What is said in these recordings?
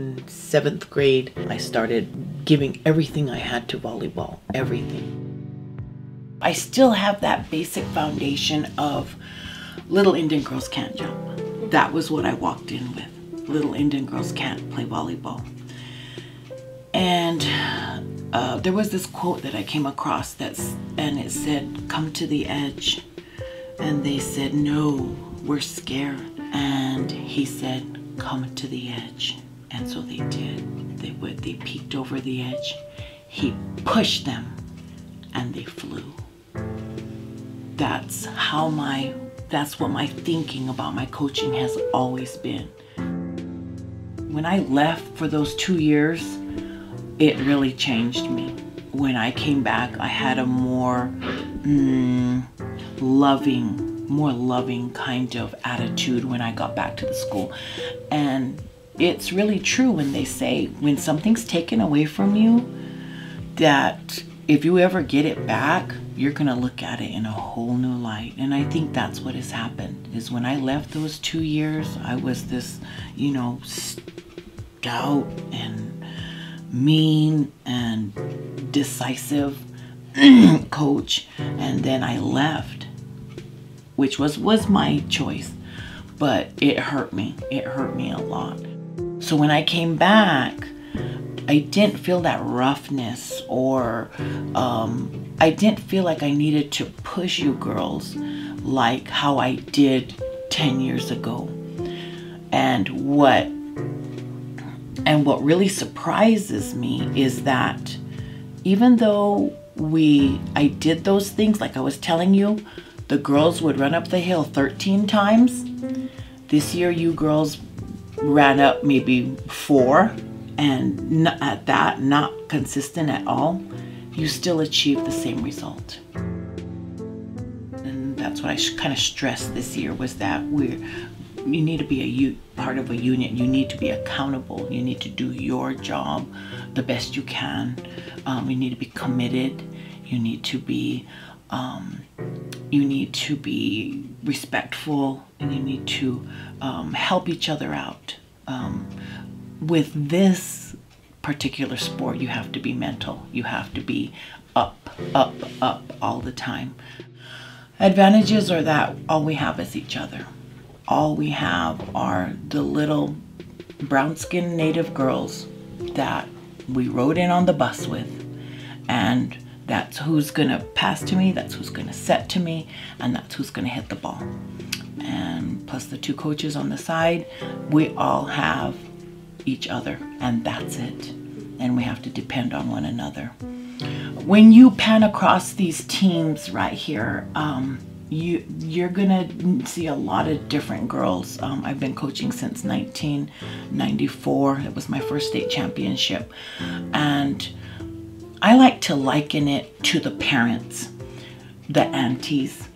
in 7th grade, I started giving everything I had to volleyball, everything. I still have that basic foundation of little Indian girls can't jump. That was what I walked in with. Little Indian girls can't play volleyball. And there was this quote that I came across and it said, "Come to the edge." And they said, "No, we're scared." And he said, "Come to the edge." And so they did. They peeked over the edge. He pushed them and they flew. That's what my thinking about my coaching has always been. When I left for those 2 years, it really changed me. When I came back, I had a more loving kind of attitude when I got back to the school. And it's really true when they say, when something's taken away from you, that if you ever get it back, you're gonna look at it in a whole new light. And I think that's what has happened, is when I left those 2 years, I was this, stout and mean and decisive coach. And then I left, which was my choice, but it hurt me. It hurt me a lot. So when I came back, I didn't feel that roughness, or I didn't feel like I needed to push you girls like how I did 10 years ago. And what really surprises me is that even though I did those things, like I was telling you, the girls would run up the hill 13 times. This year, you girls ran up maybe 4, and at that, not consistent at all. You still achieve the same result. And that's what I kind of stressed this year, was that you need to be part of a union. You need to be accountable. You need to do your job the best you can. You need to be committed. You need to be respectful, and you need to help each other out. With this particular sport, you have to be mental. You have to be up all the time. Advantages are that all we have is each other. All we have are the little brown-skinned native girls that we rode in on the bus with, and that's who's gonna pass to me, that's who's gonna set to me, and that's who's gonna hit the ball. And plus the 2 coaches on the side, we all have each other, and that's it. And we have to depend on one another. When you pan across these teams right here, you're gonna see a lot of different girls. I've been coaching since 1994. It was my first state championship. And I like to liken it to the parents, the aunties,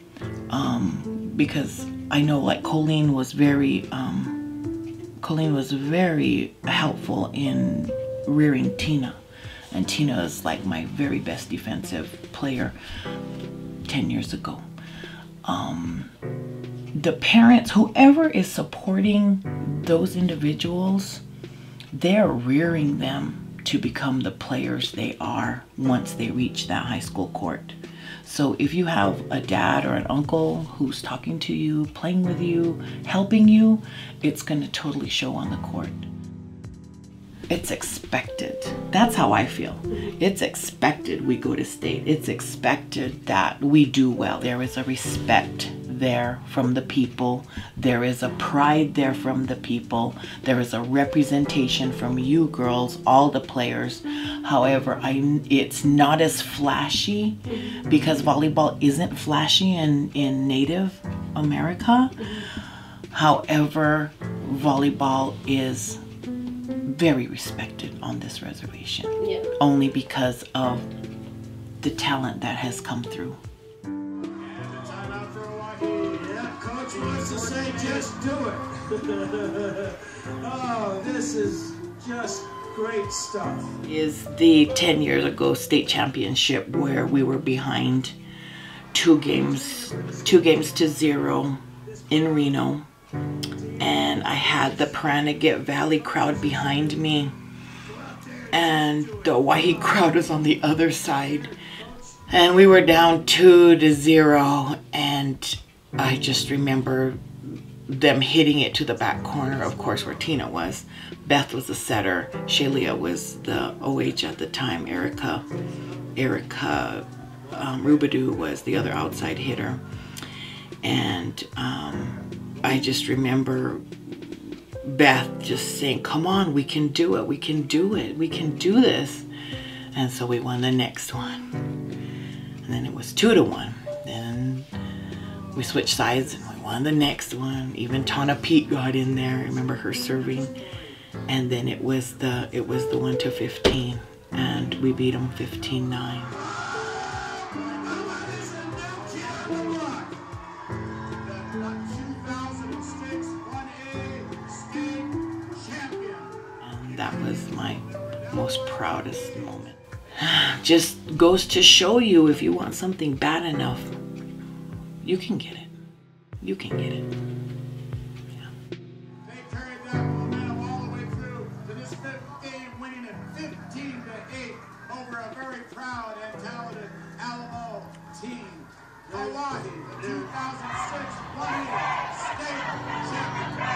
because I know like Colene was very helpful in rearing Tina. And Tina is like my very best defensive player 10 years ago. The parents, whoever is supporting those individuals, they're rearing them to become the players they are once they reach that high school court. So if you have a dad or an uncle who's talking to you, playing with you, helping you, it's going to totally show on the court. It's expected. That's how I feel. It's expected we go to state. It's expected that we do well. There is a respect there from the people. There is a pride there from the people. There is a representation from you girls, all the players. However, it's not as flashy, because volleyball isn't flashy in Native America. However, volleyball is very respected on this reservation, only because of the talent that has come through. Time out for Owhyee. Yeah, coach wants to say, just do it. Oh, this is just great stuff. Is the 10 years ago state championship where we were behind 2 games to 0 in Reno. and I had the Pahranagat Valley crowd behind me, and the Owhyee crowd was on the other side, and we were down 2-0, and I just remember them hitting it to the back corner, of course, where Tina was. Beth was the setter. Shalia was the OH at the time. Erica Rubadu was the other outside hitter. And I just remember Beth just saying, come on, we can do it, we can do it, we can do this. And so we won the next one. And then it was 2-1. Then we switched sides and we won the next one. Even Tana Pete got in there. I remember her serving. And then it was the 1-15, and we beat them 15-9. And that was my most proudest moment. Just goes to show you, if you want something bad enough, you can get it. You can get it. Yeah. They carried that momentum all the way through to this fifth game, winning it 15-8 over a very proud and talented Alamo team. Owhyee, the 2006 1A state champion.